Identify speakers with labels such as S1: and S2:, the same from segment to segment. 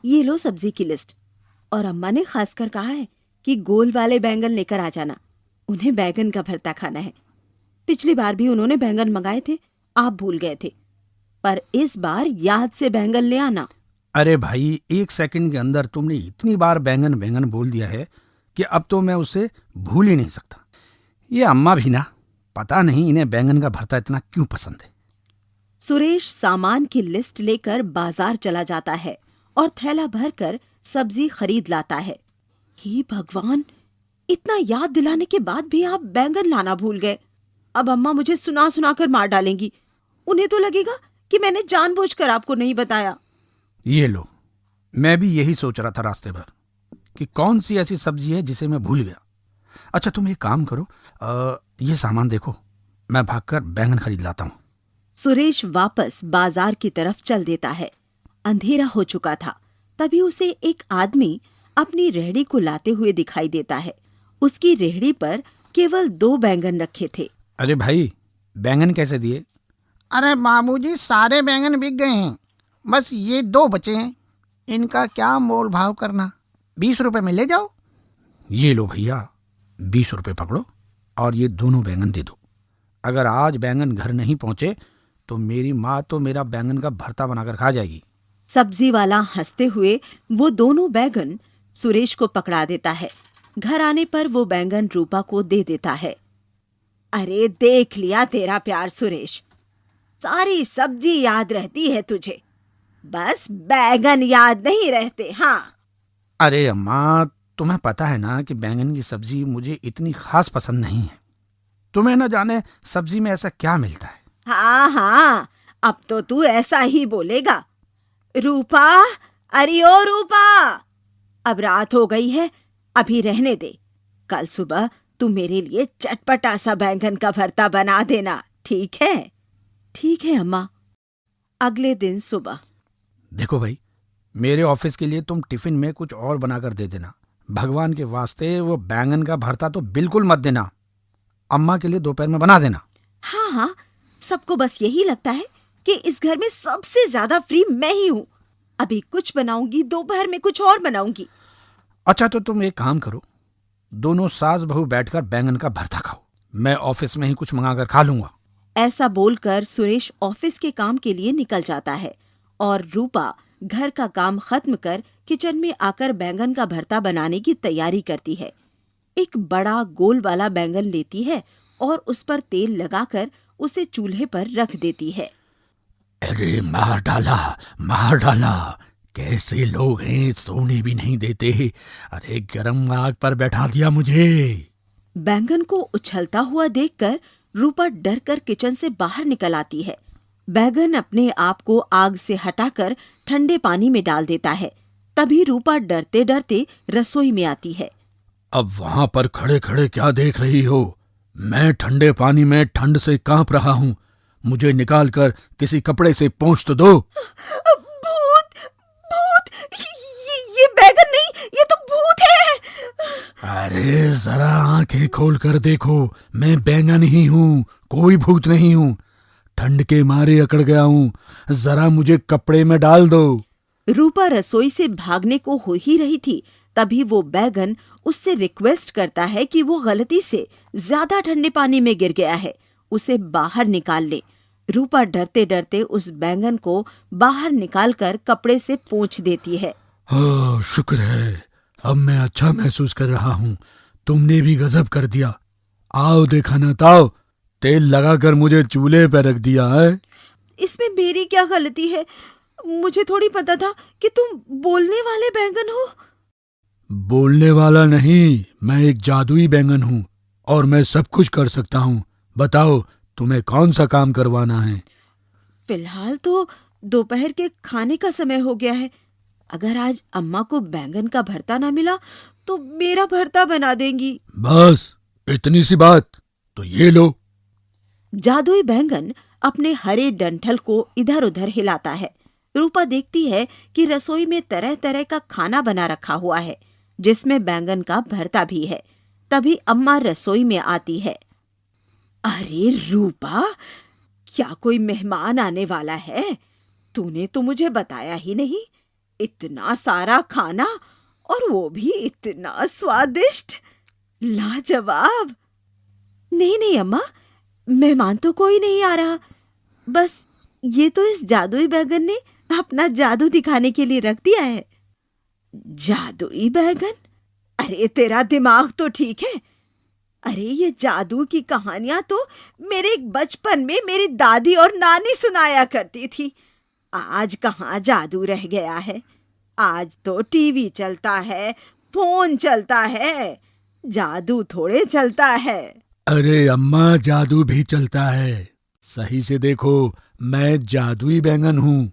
S1: ये लो सब्जी की लिस्ट। और अम्मा ने खासकर कहा है कि गोल वाले बैंगन लेकर आ जाना, उन्हें बैंगन का भरता खाना है। पिछली बार भी उन्होंने बैंगन मंगाए थे, आप भूल गए थे, पर इस बार याद से बैंगन ले आना।
S2: अरे भाई, 1 सेकंड के अंदर तुमने इतनी बार बैंगन बैंगन बोल दिया है कि अब तो मैं उसे भूल ही नहीं सकता। ये अम्मा भी ना, पता नहीं इन्हें बैंगन का भरता इतना क्यों पसंद है।
S1: सुरेश सामान की लिस्ट लेकर बाजार चला जाता है और थैला भरकर सब्जी खरीद लाता है। हे भगवान, इतना याद दिलाने के बाद भी आप बैंगन लाना भूल गए। अब अम्मा मुझे सुना सुना कर मार डालेंगी। उन्हें तो लगेगा कि मैंने जानबूझकर आपको नहीं बताया।
S2: ये लो, मैं भी यही सोच रहा था रास्ते भर कि कौन सी ऐसी सब्जी है जिसे मैं भूल गया। अच्छा, तुम एक काम करो, ये सामान देखो, मैं भागकर बैंगन खरीद लाता हूँ।
S1: सुरेश वापस बाजार की तरफ चल देता है। अंधेरा हो चुका था, तभी उसे एक आदमी अपनी रेहड़ी को लाते हुए दिखाई देता है। उसकी रेहड़ी पर केवल 2 बैंगन रखे थे।
S2: अरे भाई, बैंगन कैसे दिए?
S3: अरे बाबूजी, सारे बैंगन बिक गए हैं, बस ये 2 बचे हैं। इनका क्या मोल भाव करना, 20 रुपए में ले जाओ।
S2: ये लो भैया, 20 रुपए पकड़ो और ये दोनों बैंगन दे दो। अगर आज बैंगन घर नहीं पहुंचे तो मेरी माँ तो मेरा बैंगन का भरता बनाकर खा जाएगी।
S1: सब्जी वाला हंसते हुए वो दोनों बैंगन सुरेश को पकड़ा देता है। घर आने पर वो बैंगन रूपा को दे देता है। अरे देख लिया तेरा प्यार सुरेश, सारी सब्जी याद रहती है तुझे, बस बैंगन याद नहीं रहते। हाँ,
S2: अरे अम्मा, तुम्हें पता है ना कि बैंगन की सब्जी मुझे इतनी खास पसंद नहीं है। तुम्हें न जाने सब्जी में ऐसा क्या मिलता है।
S1: हाँ हाँ, अब तो तू ऐसा ही बोलेगा। रूपा, अरे ओ रूपा, अब रात हो गई है, अभी रहने दे। कल सुबह तू मेरे लिए चटपटा सा बैंगन का भरता बना देना, ठीक है? ठीक है अम्मा। अगले दिन सुबह।
S2: देखो भाई, मेरे ऑफिस के लिए तुम टिफिन में कुछ और बनाकर दे देना। भगवान के वास्ते वो बैंगन का भरता तो बिल्कुल मत देना। अम्मा के लिए दोपहर में बना देना।
S1: हाँ हाँ, सबको बस यही लगता है कि इस घर में सबसे ज्यादा फ्री मैं ही हूँ। अभी कुछ बनाऊंगी, दोपहर में कुछ और बनाऊंगी।
S2: अच्छा, तो तुम एक काम करो, दोनों सास बहू बैठकर बैंगन का भरता खाओ, मैं ऑफिस में ही कुछ मंगाकर खा लूंगा।
S1: ऐसा बोलकर सुरेश ऑफिस के काम के लिए निकल जाता है और रूपा घर का काम खत्म कर किचन में आकर बैंगन का भरता बनाने की तैयारी करती है। एक बड़ा गोल वाला बैंगन लेती है और उस पर तेल लगाकर उसे चूल्हे पर रख देती है।
S2: अरे मार डाला, मार डाला, कैसे लोग हैं, सोने भी नहीं देते। अरे गरम आग पर बैठा दिया मुझे।
S1: बैंगन को उछलता हुआ देखकर रूपा डर कर किचन से बाहर निकल आती है। बैंगन अपने आप को आग से हटाकर ठंडे पानी में डाल देता है। तभी रूपा डरते डरते रसोई में आती है।
S2: अब वहां पर खड़े खड़े क्या देख रही हो? मैं ठंडे पानी में ठंड से कांप रहा हूँ। मुझे निकाल कर किसी कपड़े से पोंछ तो दो।
S1: भूत, भूत, ये बैंगन नहीं, ये तो भूत है।
S2: अरे जरा आंखें खोल कर देखो, मैं बैंगन ही हूँ, कोई भूत नहीं हूँ। ठंड के मारे अकड़ गया हूँ, जरा मुझे कपड़े में डाल दो।
S1: रूपा रसोई से भागने को हो ही रही थी, तभी वो बैंगन उससे रिक्वेस्ट करता है कि वो गलती से ज्यादा ठंडे पानी में गिर गया है, उसे बाहर निकाल ले। रूपा डरते डरते उस बैंगन को बाहर निकालकर कपड़े से पोंछ देती है।
S2: शुक्र है, अब मैं अच्छा महसूस कर रहा हूँ। तुमने भी गजब कर दिया। आओ देखा ना ताओ, तेल लगाकर मुझे चूल्हे पर रख दिया है।
S1: इसमें मेरी क्या गलती है? मुझे थोड़ी पता था कि तुम बोलने वाले बैंगन हो।
S2: बोलने वाला नहीं, मैं एक जादुई बैंगन हूँ और मैं सब कुछ कर सकता हूँ। बताओ, तुम्हें कौन सा काम करवाना है?
S1: फिलहाल तो दोपहर के खाने का समय हो गया है। अगर आज अम्मा को बैंगन का भरता ना मिला तो मेरा भरता बना देंगी।
S2: बस इतनी सी बात, तो ये लो।
S1: जादुई बैंगन अपने हरे डंठल को इधर उधर हिलाता है। रूपा देखती है कि रसोई में तरह तरह का खाना बना रखा हुआ है, जिसमें बैंगन का भरता भी है। तभी अम्मा रसोई में आती है। अरे रूपा, क्या कोई मेहमान आने वाला है? तूने तो मुझे बताया ही नहीं। इतना सारा खाना और वो भी इतना स्वादिष्ट, लाजवाब। नहीं नहीं अम्मा, मेहमान तो कोई नहीं आ रहा, बस ये तो इस जादुई बैगन ने अपना जादू दिखाने के लिए रख दिया है। जादुई बैगन? अरे तेरा दिमाग तो ठीक है। अरे ये जादू की कहानियां तो मेरे बचपन में मेरी दादी और नानी सुनाया करती थी। आज कहाँ जादू रह गया है? आज तो टीवी चलता है, फोन चलता है, जादू थोड़े चलता है।
S2: अरे अम्मा, जादू भी चलता है। सही से देखो, मैं जादुई बैंगन हूँ।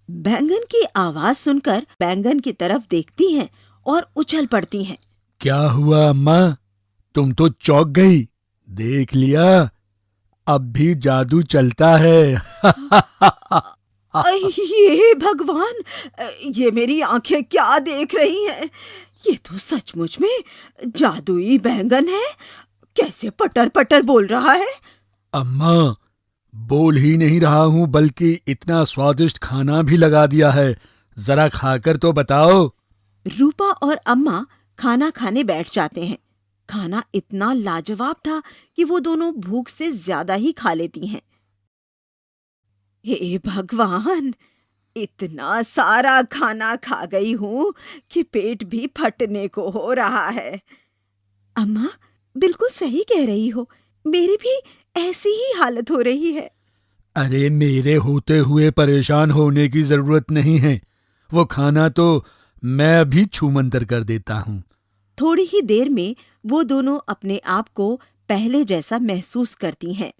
S1: बैंगन की आवाज सुनकर बैंगन की तरफ देखती हैं और उछल पड़ती हैं।
S2: क्या हुआ अम्मा, तुम तो चौंक गई? देख लिया, अब भी जादू चलता है।
S1: ये भगवान, ये मेरी आंखें क्या देख रही हैं? ये तो सचमुच में जादुई बैंगन है। कैसे पटर पटर बोल रहा है।
S2: अम्मा, बोल ही नहीं रहा हूँ, बल्कि इतना स्वादिष्ट खाना भी लगा दिया है। जरा खाकर तो बताओ।
S1: रूपा और अम्मा खाना खाने बैठ जाते हैं। खाना इतना लाजवाब था कि वो दोनों भूख से ज्यादा ही खा लेती हैं। हे भगवान, इतना सारा खाना खा गई हूँ कि पेट भी फटने को हो रहा है। अम्मा बिल्कुल सही कह रही हो, मेरी भी ऐसी ही हालत हो रही है।
S2: अरे मेरे होते हुए परेशान होने की जरूरत नहीं है। वो खाना तो मैं अभी छूमंतर कर देता हूँ।
S1: थोड़ी ही देर में वो दोनों अपने आप को पहले जैसा महसूस करती हैं।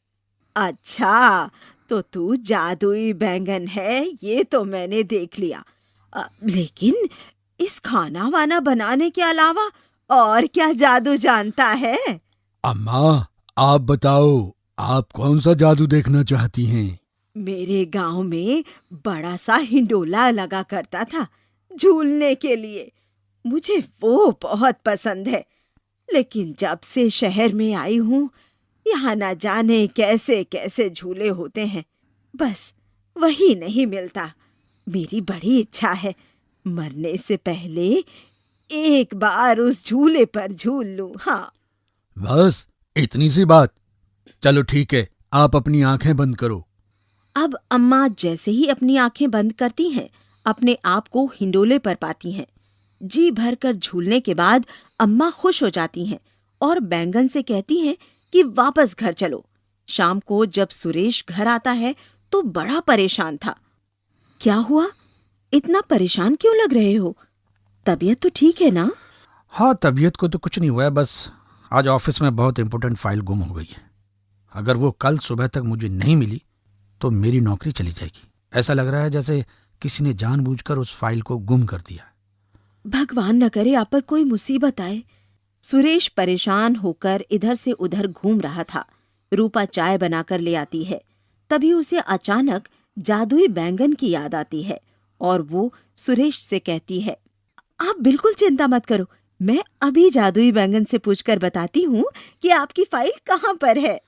S1: अच्छा, तो तू जादुई बैंगन है, ये तो मैंने देख लिया। लेकिन इस खाना वाना बनाने के अलावा और क्या जादू जानता है?
S2: अम्मा, आप बताओ, आप कौन सा जादू देखना चाहती हैं?
S1: मेरे गांव में बड़ा सा हिंडोला लगा करता था झूलने के लिए। मुझे वो बहुत पसंद है, लेकिन जब से शहर में आई हूँ, यहाँ न जाने कैसे कैसे झूले होते हैं, बस वही नहीं मिलता। मेरी बड़ी इच्छा है मरने से पहले एक बार उस झूले पर झूल लूं। हाँ,
S2: बस इतनी सी बात? चलो ठीक है, आप अपनी आंखें बंद करो।
S1: अब अम्मा जैसे ही अपनी आंखें बंद करती हैं, अपने आप को हिंडोले पर पाती हैं। जी भरकर झूलने के बाद अम्मा खुश हो जाती हैं और बैंगन से कहती हैं कि वापस घर चलो। शाम को जब सुरेश घर आता है तो बड़ा परेशान था। क्या हुआ? इतना परेशान क्यों लग रहे हो? तबीयत तो ठीक है ना?
S2: हाँ, तबीयत को तो कुछ नहीं हुआ है, बस आज ऑफिस में बहुत इंपॉर्टेंट फाइल गुम हो गई है। अगर वो कल सुबह तक मुझे नहीं मिली तो मेरी नौकरी चली जाएगी। ऐसा लग रहा है जैसे किसी ने जानबूझकर उस फाइल को गुम कर दिया।
S1: भगवान न करे आप पर कोई मुसीबत आए। सुरेश परेशान होकर इधर से उधर घूम रहा था। रूपा चाय बनाकर ले आती है। तभी उसे अचानक जादुई बैंगन की याद आती है और वो सुरेश से कहती है, आप बिल्कुल चिंता मत करो, मैं अभी जादुई बैंगन से पूछकर बताती हूँ कि आपकी फाइल कहाँ पर है।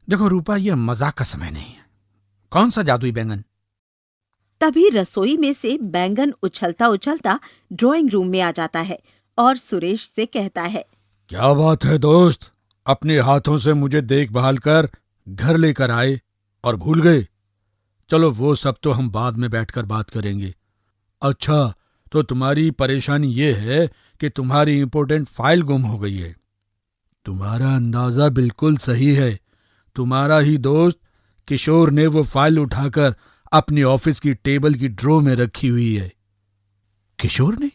S2: देखो रूपा, यह मजाक का समय नहीं है। कौन सा जादुई बैंगन?
S1: तभी रसोई में से बैंगन उछलता उछलता ड्राइंग रूम में आ जाता है और सुरेश से कहता है,
S2: क्या बात है दोस्त, अपने हाथों से मुझे देखभाल कर घर लेकर आए और भूल गए। चलो वो सब तो हम बाद में बैठकर बात करेंगे। अच्छा, तो तुम्हारी परेशानी ये है कि तुम्हारी इंपॉर्टेंट फाइल गुम हो गई है। तुम्हारा अंदाजा बिल्कुल सही है। तुम्हारा ही दोस्त किशोर ने वो फाइल उठाकर अपनी ऑफिस की टेबल की ड्रॉ में रखी हुई है। किशोर ने?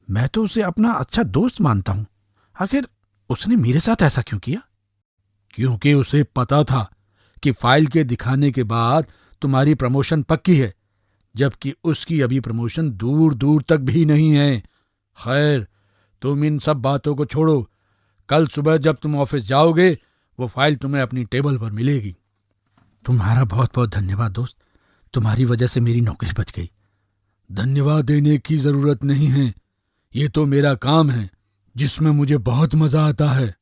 S2: मैं तो उसे अपना अच्छा दोस्त मानता हूं। आखिर उसने मेरे साथ ऐसा क्यों किया? क्योंकि उसे पता था कि फाइल के दिखाने के बाद तुम्हारी प्रमोशन पक्की है, जबकि उसकी अभी प्रमोशन दूर दूर तक भी नहीं है। खैर, तुम इन सब बातों को छोड़ो। कल सुबह जब तुम ऑफिस जाओगे, वो फाइल तुम्हें अपनी टेबल पर मिलेगी। तुम्हारा बहुत बहुत धन्यवाद दोस्त, तुम्हारी वजह से मेरी नौकरी बच गई। धन्यवाद देने की जरूरत नहीं है, ये तो मेरा काम है जिसमें मुझे बहुत मजा आता है।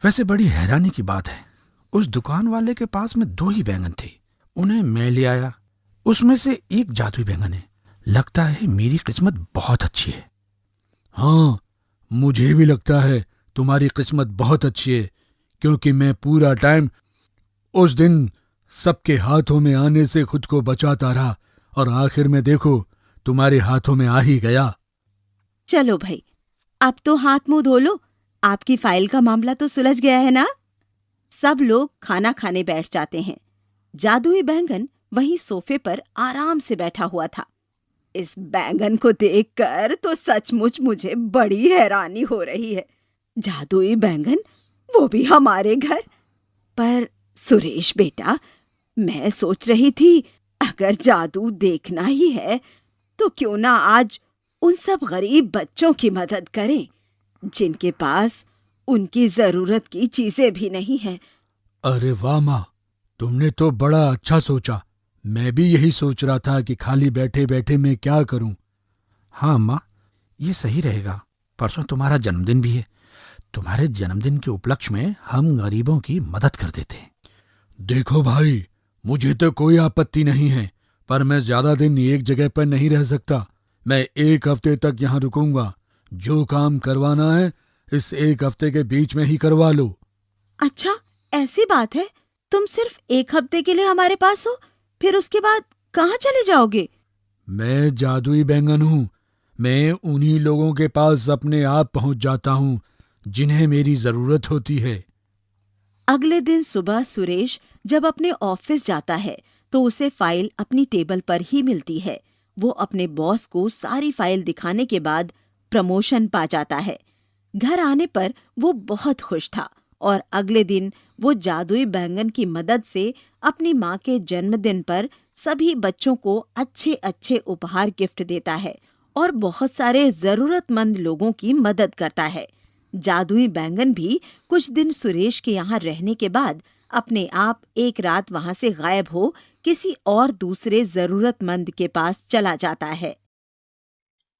S2: वैसे बड़ी हैरानी की बात है, उस दुकान वाले के पास में 2 ही बैंगन थे, उन्हें मैं ले आया। उसमें से एक जादुई बैंगन है, लगता है मेरी किस्मत बहुत अच्छी है। हाँ, मुझे भी लगता है तुम्हारी किस्मत बहुत अच्छी है, क्योंकि मैं पूरा टाइम उस दिन सबके हाथों में आने से खुद को बचाता रहा और आखिर में देखो तुम्हारे हाथों में आ ही गया।
S1: चलो भाई, अब तो हाथ मुंह धो लो। आपकी फाइल का मामला तो सुलझ गया है ना? सब लोग खाना खाने बैठ जाते हैं। जादुई बैंगन वहीं सोफे पर आराम से बैठा हुआ था। इस बैंगन को देखकर तो सचमुच मुझे बड़ी हैरानी हो रही है। जादुई बैंगन, वो भी हमारे घर। पर सुरेश बेटा, मैं सोच रही थी अगर जादू देखना ही है तो क्यों ना आज उन सब गरीब बच्चों की मदद करें जिनके पास उनकी जरूरत की चीजें भी नहीं हैं।
S2: अरे वाह माँ, तुमने तो बड़ा अच्छा सोचा। मैं भी यही सोच रहा था कि खाली बैठे बैठे मैं क्या करूं। हाँ माँ, ये सही रहेगा। परसों तुम्हारा जन्मदिन भी है। तुम्हारे जन्मदिन के उपलक्ष्य में हम गरीबों की मदद कर देते हैं। देखो भाई, मुझे तो कोई आपत्ति नहीं है, पर मैं ज्यादा दिन एक जगह पर नहीं रह सकता। मैं 1 हफ्ते तक यहाँ रुकूंगा। जो काम करवाना है इस 1 हफ्ते के बीच में ही करवा लो।
S1: अच्छा, ऐसी बात है? तुम सिर्फ 1 हफ्ते के लिए हमारे पास हो, फिर उसके बाद कहाँ चले जाओगे?
S2: मैं जादुई बैंगन हूँ। मैं उन्हीं लोगों के पास अपने आप पहुंच जाता हूँ जिन्हें मेरी जरूरत होती है।
S1: अगले दिन सुबह सुरेश जब अपने ऑफिस जाता है तो उसे फाइल अपनी टेबल पर ही मिलती है। वो अपने बॉस को सारी फाइल दिखाने के बाद प्रमोशन पा जाता है। घर आने पर वो बहुत खुश था और अगले दिन वो जादुई बैंगन की मदद से अपनी माँ के जन्मदिन पर सभी बच्चों को अच्छे अच्छे उपहार गिफ्ट देता है और बहुत सारे जरूरतमंद लोगों की मदद करता है। जादुई बैंगन भी कुछ दिन सुरेश के यहाँ रहने के बाद अपने आप एक रात वहां से गायब हो किसी और दूसरे जरूरतमंद के पास चला जाता है।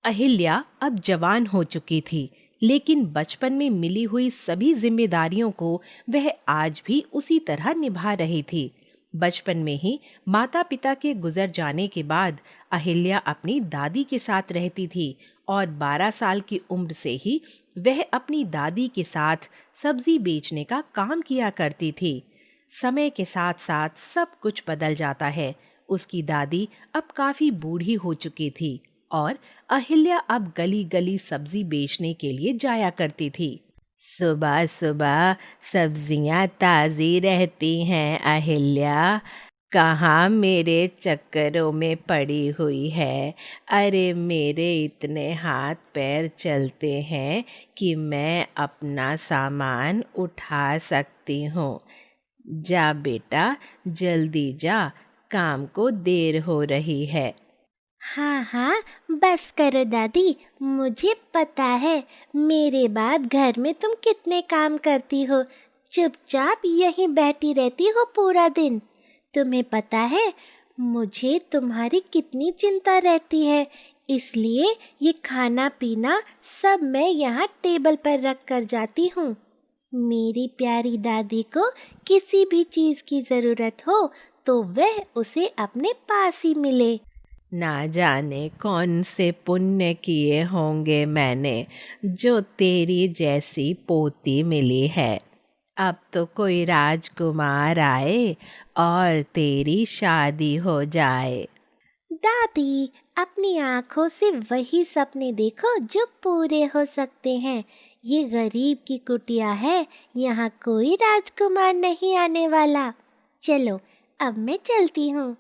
S4: अहिल्या अब जवान हो चुकी थी, लेकिन बचपन में मिली हुई सभी जिम्मेदारियों को वह आज भी उसी तरह निभा रही थी। बचपन में ही माता पिता के गुजर जाने के बाद अहिल्या अपनी दादी के साथ रहती थी और 12 साल की उम्र से ही वह अपनी दादी के साथ सब्जी बेचने का काम किया करती थी। समय के साथ साथ सब कुछ बदल जाता है। उसकी दादी अब काफी बूढ़ी हो चुकी थी और अहिल्या अब गली गली सब्जी बेचने के लिए जाया करती थी। सुबह सुबह सब्जियां ताज़ी रहती हैं अहिल्या, कहाँ मेरे चक्करों में पड़ी हुई है। अरे मेरे इतने हाथ पैर चलते हैं कि मैं अपना सामान उठा सकती हूँ। जा बेटा, जल्दी जा, काम को देर हो रही है।
S5: हाँ हाँ, बस करो दादी, मुझे पता है मेरे बाद घर में तुम कितने काम करती हो। चुपचाप यहीं बैठी रहती हो पूरा दिन। तुम्हें पता है मुझे तुम्हारी कितनी चिंता रहती है, इसलिए ये खाना पीना सब मैं यहाँ टेबल पर रख कर जाती हूँ। मेरी प्यारी दादी को किसी भी चीज़ की ज़रूरत हो तो वह उसे अपने पास ही मिले।
S4: ना जाने कौन से पुण्य किए होंगे मैंने जो तेरी जैसी पोती मिली है। अब तो कोई राजकुमार आए और तेरी शादी हो जाए।
S5: दादी, अपनी आँखों से वही सपने देखो जो पूरे हो सकते हैं। ये गरीब की कुटिया है, यहाँ कोई राजकुमार नहीं आने वाला। चलो, अब मैं चलती हूँ।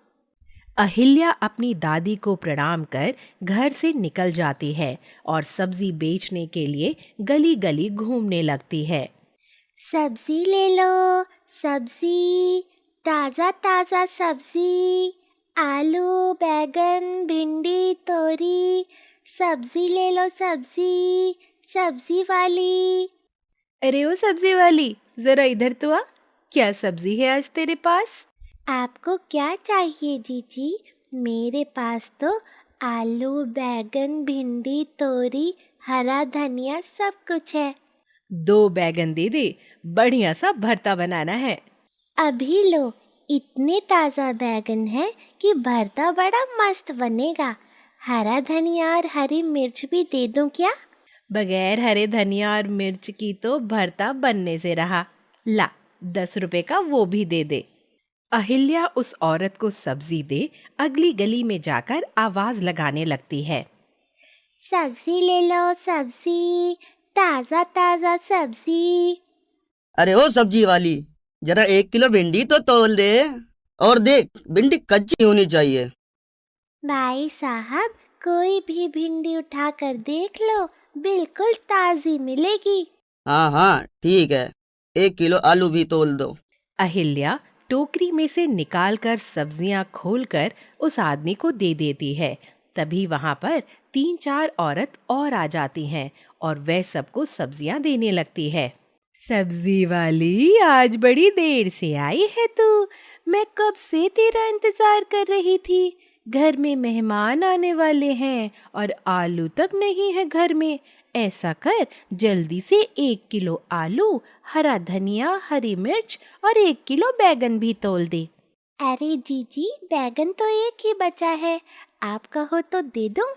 S4: अहिल्या अपनी दादी को प्रणाम कर घर से निकल जाती है और सब्जी बेचने के लिए गली गली घूमने लगती है।
S5: सब्जी ले लो, सब्जी, ताज़ा ताज़ा सब्जी, आलू, बैगन, भिंडी, तोरी, सब्जी ले लो, सब्जी, सब्जी वाली।
S4: अरे ओ सब्जी वाली, जरा इधर तो आ, क्या सब्जी है आज तेरे पास?
S5: आपको क्या चाहिए जीजी? मेरे पास तो आलू, बैगन, भिंडी, तोरी, हरा धनिया सब कुछ है।
S4: 2 बैगन दे दे, बढ़िया सा भरता बनाना है।
S5: अभी लो, इतने ताज़ा बैगन है कि भरता बड़ा मस्त बनेगा। हरा धनिया और हरी मिर्च भी दे दूं क्या?
S4: बगैर हरे धनिया और मिर्च की तो भरता बनने से रहा। ला, 10 रुपए का वो भी दे दे। अहिल्या उस औरत को सब्जी दे अगली गली में जाकर आवाज लगाने लगती है।
S5: सब्जी ले लो, सब्जी, ताजा ताजा सब्जी।
S6: अरे ओ सब्जी वाली, जरा 1 किलो भिंडी तो तोल दे। और देख, भिंडी कच्ची होनी चाहिए।
S5: भाई साहब, कोई भी भिंडी उठा कर देख लो, बिल्कुल ताजी मिलेगी।
S6: हाँ हाँ ठीक है, 1 किलो आलू भी तोल दो।
S4: अहिल्या टोकरी में से निकालकर सब्जियां खोलकर उस आदमी को दे देती है। तभी वहां पर 3-4 औरत और आ जाती हैं और वह सबको सब्जियां देने लगती है। सब्जी वाली, आज बड़ी देर से आई है तू। मैं कब से तेरा इंतजार कर रही थी। घर में मेहमान आने वाले हैं और आलू तक नहीं है घर में। ऐसा कर, जल्दी से 1 किलो आलू, हरा धनिया, हरी मिर्च और 1 किलो बैगन भी तोल दे।
S5: अरे जीजी, बैगन तो एक ही बचा है, आप कहो तो दे दूं?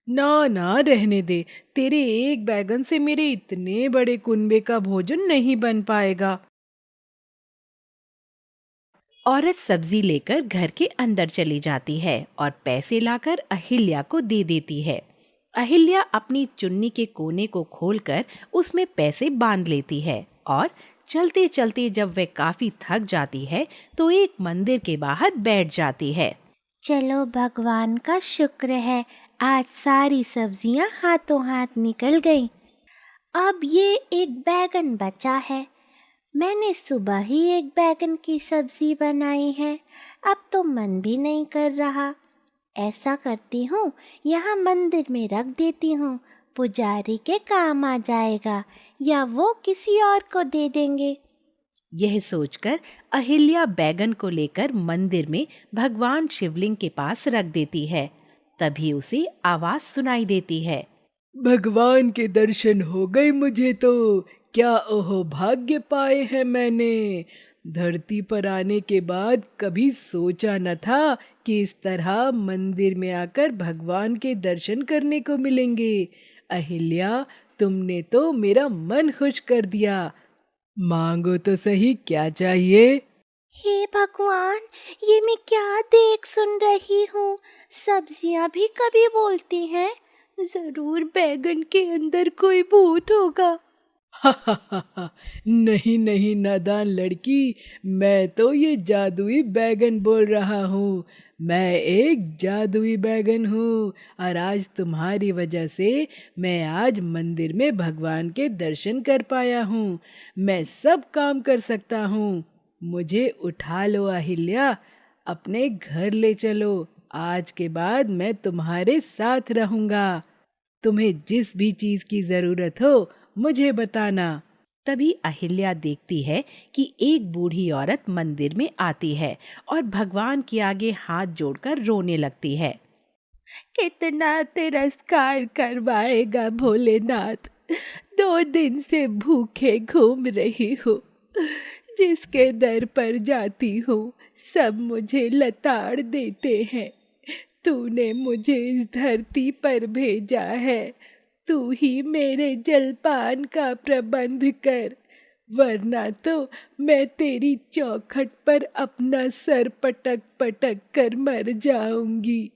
S4: ना ना, रहने दे। तेरे एक बैगन से मेरे इतने बड़े कुनबे का भोजन नहीं बन पाएगा। औरत सब्जी लेकर घर के अंदर चली जाती है और पैसे लाकर अहिल्या को दे देती है। अहिल्या अपनी चुन्नी के कोने को खोलकर उसमें पैसे बांध लेती है और चलते चलते जब वह काफी थक जाती है तो एक मंदिर के बाहर बैठ जाती है।
S5: चलो, भगवान का शुक्र है, आज सारी सब्जियां हाथों हाथ निकल गईं। अब ये एक बैगन बचा है। मैंने सुबह ही एक बैगन की सब्जी बनाई है, अब तो मन भी नहीं कर रहा। ऐसा करती हूँ, यहाँ मंदिर में रख देती हूँ, पुजारी के काम आ जाएगा या वो किसी और को दे देंगे।
S4: यह सोचकर अहिल्या बैगन को लेकर मंदिर में भगवान शिवलिंग के पास रख देती है। तभी उसे आवाज सुनाई देती है। भगवान के दर्शन हो गए मुझे तो। क्या ओहो भाग्य पाए हैं मैंने। धरती पर आने के बाद कभी सोचा न था कि इस तरह मंदिर में आकर भगवान के दर्शन करने को मिलेंगे। अहिल्या, तुमने तो मेरा मन खुश कर दिया। मांगो तो सही, क्या चाहिए?
S5: हे भगवान, ये मैं क्या देख सुन रही हूँ। सब्जियाँ भी कभी बोलती हैं। जरूर बैगन के अंदर कोई भूत होगा।
S4: नहीं नहीं नादान लड़की, मैं तो ये जादुई बैगन बोल रहा हूँ। मैं एक जादुई बैगन हूँ और आज तुम्हारी वजह से मैं आज मंदिर में भगवान के दर्शन कर पाया हूँ। मैं सब काम कर सकता हूँ। मुझे उठा लो अहिल्या, अपने घर ले चलो। आज के बाद मैं तुम्हारे साथ रहूँगा। तुम्हें जिस भी चीज की जरूरत हो मुझे बताना। तभी अहिल्या देखती है कि एक बूढ़ी औरत मंदिर में आती है और भगवान के आगे हाथ जोड़कर रोने लगती है। कितना तिरस्कार करवाएगा भोलेनाथ। 2 दिन से भूखे घूम रही हूँ। जिसके दर पर जाती हूँ सब मुझे लताड़ देते हैं। तूने मुझे इस धरती पर भेजा है, तू ही मेरे जलपान का प्रबंध कर, वरना तो मैं तेरी चौखट पर अपना सर पटक पटक कर मर जाऊंगी।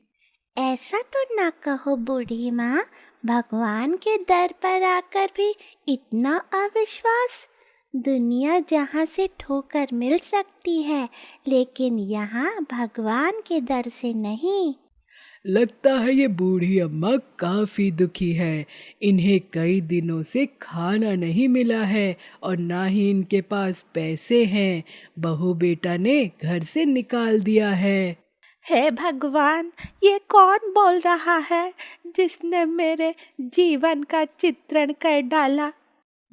S5: ऐसा तो ना कहो बूढ़ी माँ, भगवान के दर पर आकर भी इतना अविश्वास। दुनिया जहाँ से ठोकर मिल सकती है, लेकिन यहाँ भगवान के दर से नहीं।
S4: लगता है ये बूढ़ी अम्मा काफी दुखी है। इन्हें कई दिनों से खाना नहीं मिला है और ना ही इनके पास पैसे हैं। बहू बेटा ने घर से निकाल दिया है।
S5: हे भगवान, ये कौन बोल रहा है जिसने मेरे जीवन का चित्रण कर डाला?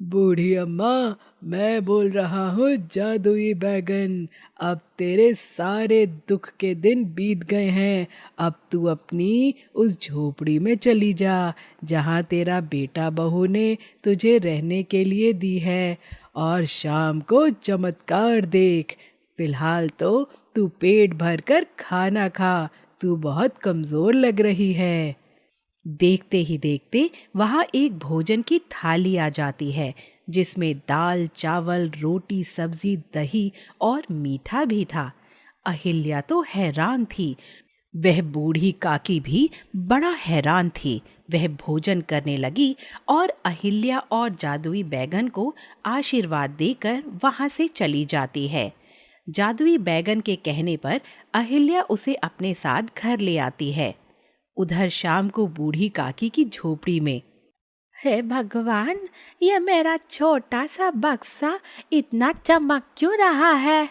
S4: बूढ़ी अम्मा, मैं बोल रहा हूँ जादुई बैगन। अब तेरे सारे दुख के दिन बीत गए हैं। अब तू अपनी उस झोपड़ी में चली जा जहाँ तेरा बेटा बहू ने तुझे रहने के लिए दी है, और शाम को चमत्कार देख। फिलहाल तो तू पेट भर कर खाना खा, तू बहुत कमजोर लग रही है। देखते ही देखते वहां एक भोजन की थाली आ जाती है, जिसमें दाल, चावल, रोटी, सब्जी, दही और मीठा भी था। अहिल्या तो हैरान थी। वह बूढ़ी काकी भी बड़ा हैरान थी। वह भोजन करने लगी और अहिल्या और जादुई बैगन को आशीर्वाद देकर वहां से चली जाती है। जादुई बैगन के कहने पर अहिल्या उसे अपने साथ घर ले आती है। उधर शाम को बूढ़ी काकी की झोपड़ी में, हे भगवान, यह मेरा छोटा सा बक्सा इतना चमक क्यों रहा है?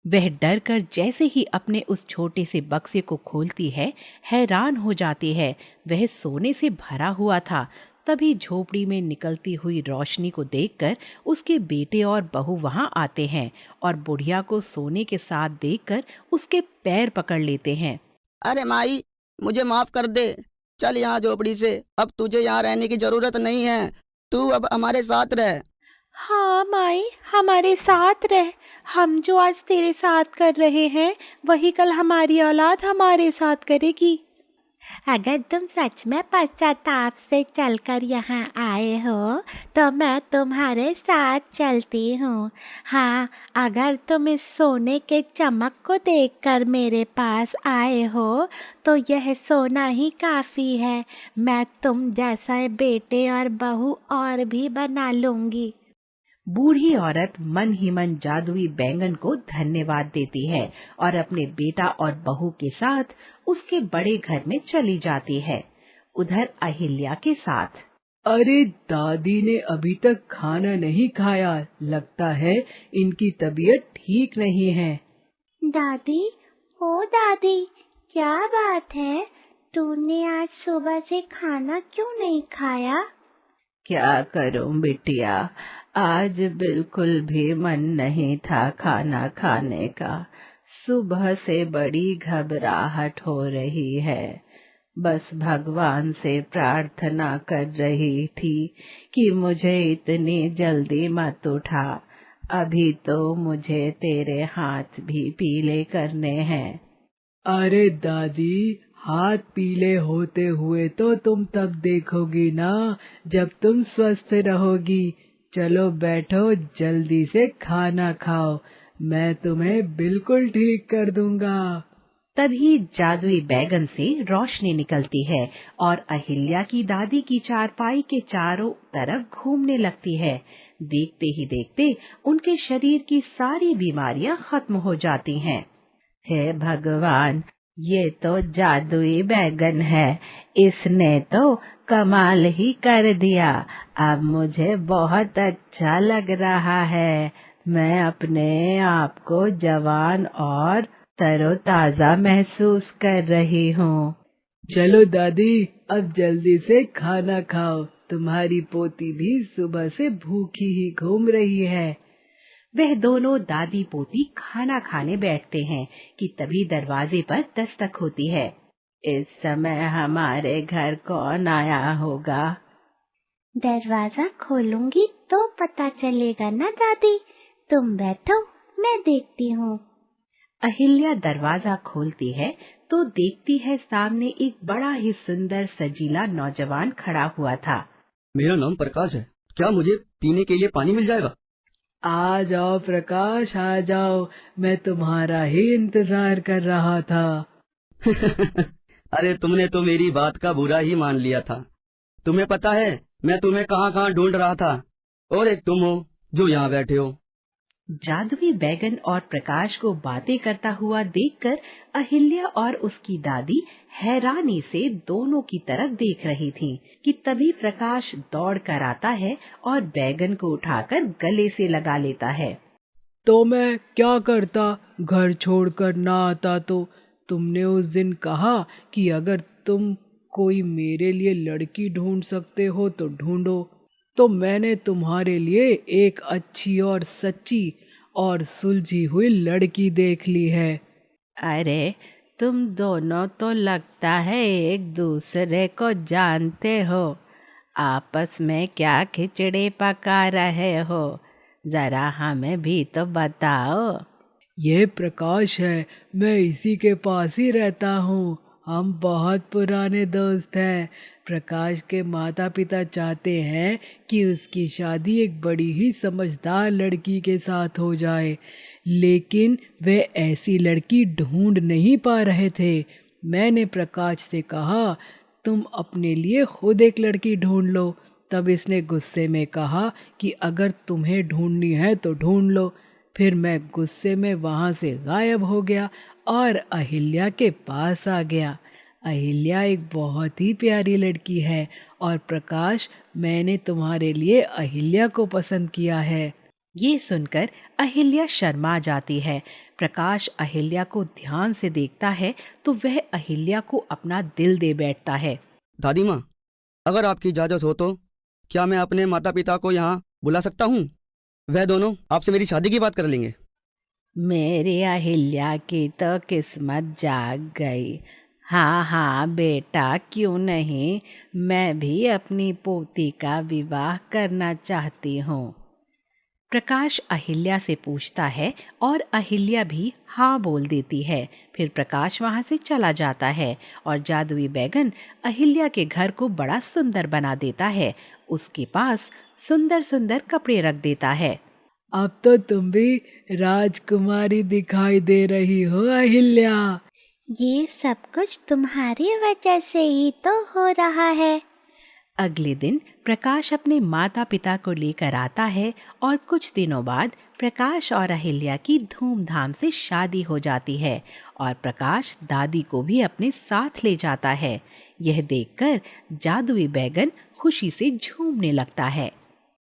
S4: वह डर कर जैसे ही अपने उस छोटे से बक्से को खोलती है, हैरान हो जाती है। वह सोने से भरा हुआ था। तभी झोपड़ी में निकलती हुई रोशनी को देखकर उसके बेटे और बहू वहां आते हैं और बुढ़िया को सोने के साथ देखकर उसके पैर पकड़ लेते हैं।
S6: अरे माई, मुझे माफ कर दे। चल यहाँ झोपड़ी से, अब तुझे यहाँ रहने की जरूरत नहीं है। तू अब हमारे साथ रह।
S5: हाँ माई, हमारे साथ रह। हम जो आज तेरे साथ कर रहे हैं वही कल हमारी औलाद हमारे साथ करेगी। अगर तुम सच में पश्चाताप से चलकर यहाँ आए हो तो मैं तुम्हारे साथ चलती हूँ। हाँ, अगर तुम इस सोने के चमक को देखकर मेरे पास आए हो तो यह सोना ही काफ़ी है। मैं तुम जैसा बेटे और बहू और भी बना लूँगी।
S4: बूढ़ी औरत मन ही मन जादुई बैंगन को धन्यवाद देती है और अपने बेटा और बहू के साथ उसके बड़े घर में चली जाती है। उधर अहिल्या के साथ,
S7: अरे दादी ने अभी तक खाना नहीं खाया, लगता है इनकी तबीयत ठीक नहीं है।
S5: दादी, ओ दादी, क्या बात है? तूने आज सुबह से खाना क्यों नहीं खाया?
S4: क्या करूं बिटिया, आज बिल्कुल भी मन नहीं था खाना खाने का। सुबह से बड़ी घबराहट हो रही है। बस भगवान से प्रार्थना कर रही थी कि मुझे इतनी जल्दी मत उठा। अभी तो मुझे तेरे हाथ भी पीले करने हैं।
S7: अरे दादी, हाथ पीले होते हुए तो तुम तब देखोगी ना जब तुम स्वस्थ रहोगी। चलो बैठो, जल्दी से खाना खाओ, मैं तुम्हें बिल्कुल ठीक कर दूंगा।
S4: तभी जादुई बैगन से रोशनी निकलती है और अहिल्या की दादी की चारपाई के चारों तरफ घूमने लगती है। देखते ही देखते उनके शरीर की सारी बीमारियां खत्म हो जाती हैं। हे भगवान, ये तो जादुई बैगन है, इसने तो कमाल ही कर दिया। अब मुझे बहुत अच्छा लग रहा है। मैं अपने आप को जवान और तरोताजा महसूस कर रही हूँ।
S7: चलो दादी, अब जल्दी से खाना खाओ। तुम्हारी पोती भी सुबह से भूखी ही घूम रही है।
S4: वह दोनों दादी पोती खाना खाने बैठते हैं कि तभी दरवाजे पर दस्तक होती है। इस समय हमारे घर कौन आया होगा?
S5: दरवाजा खोलूंगी तो पता चलेगा ना दादी। तुम बैठो, मैं देखती हूँ।
S4: अहिल्या दरवाजा खोलती है तो देखती है सामने एक बड़ा ही सुंदर सजीला नौजवान खड़ा हुआ था।
S8: मेरा नाम प्रकाश है, क्या मुझे पीने के लिए पानी मिल जाएगा?
S7: आ जाओ प्रकाश, आ जाओ, मैं तुम्हारा ही इंतजार कर रहा था।
S8: अरे तुमने तो मेरी बात का बुरा ही मान लिया था। तुम्हें पता है मैं तुम्हें कहाँ कहाँ ढूंढ रहा था, और एक तुम हो जो यहाँ बैठे हो।
S4: जादुई बैगन और प्रकाश को बातें करता हुआ देखकर अहिल्या और उसकी दादी हैरानी से दोनों की तरफ देख रही थीं कि तभी प्रकाश दौड़ कर आता है और बैगन को उठाकर गले से लगा लेता है।
S7: तो मैं क्या करता, घर छोड़कर ना आता तो? तुमने उस दिन कहा कि अगर तुम कोई मेरे लिए लड़की ढूंढ सकते हो तो ढूंढो, तो मैंने तुम्हारे लिए एक अच्छी और सच्ची और सुलझी हुई लड़की देख ली है।
S4: अरे तुम दोनों तो लगता है एक दूसरे को जानते हो। आपस में क्या खिचड़ी पका रहे हो, जरा हमें भी तो बताओ।
S7: ये प्रकाश है, मैं इसी के पास ही रहता हूँ। हम बहुत पुराने दोस्त हैं। प्रकाश के माता पिता चाहते हैं कि उसकी शादी एक बड़ी ही समझदार लड़की के साथ हो जाए, लेकिन वे ऐसी लड़की ढूंढ नहीं पा रहे थे। मैंने प्रकाश से कहा, तुम अपने लिए खुद एक लड़की ढूंढ लो। तब इसने गुस्से में कहा कि अगर तुम्हें ढूंढनी है तो ढूंढ लो। फिर मैं गुस्से में वहाँ से गायब हो गया और अहिल्या के पास आ गया। अहिल्या एक बहुत ही प्यारी लड़की है और प्रकाश, मैंने तुम्हारे लिए अहिल्या को पसंद किया है।
S4: ये सुनकर अहिल्या शर्मा जाती है। प्रकाश अहिल्या को ध्यान से देखता है तो वह अहिल्या को अपना दिल दे बैठता है।
S6: दादी माँ, अगर आपकी इजाज़त हो तो क्या मैं अपने माता पिता को यहाँ बुला सकता हूँ? वह दोनों आपसे मेरी शादी की बात कर लेंगे।
S4: मेरी अहिल्या की तो किस्मत जाग गई। हाँ हाँ बेटा, क्यों नहीं, मैं भी अपनी पोती का विवाह करना चाहती हूँ। प्रकाश अहिल्या से पूछता है और अहिल्या भी हाँ बोल देती है। फिर प्रकाश वहाँ से चला जाता है और जादुई बैगन अहिल्या के घर को बड़ा सुंदर बना देता है। उसके पास सुंदर सुंदर कपड़े रख देता है।
S7: अब तो तुम भी राजकुमारी दिखाई दे रही हो अहिल्या।
S5: ये सब कुछ तुम्हारी वजह से ही तो हो रहा है।
S4: अगले दिन प्रकाश अपने माता पिता को लेकर आता है और कुछ दिनों बाद प्रकाश और अहिल्या की धूमधाम से शादी हो जाती है और प्रकाश दादी को भी अपने साथ ले जाता है। यह देखकर जादुई बैगन खुशी से झूमने लगता है।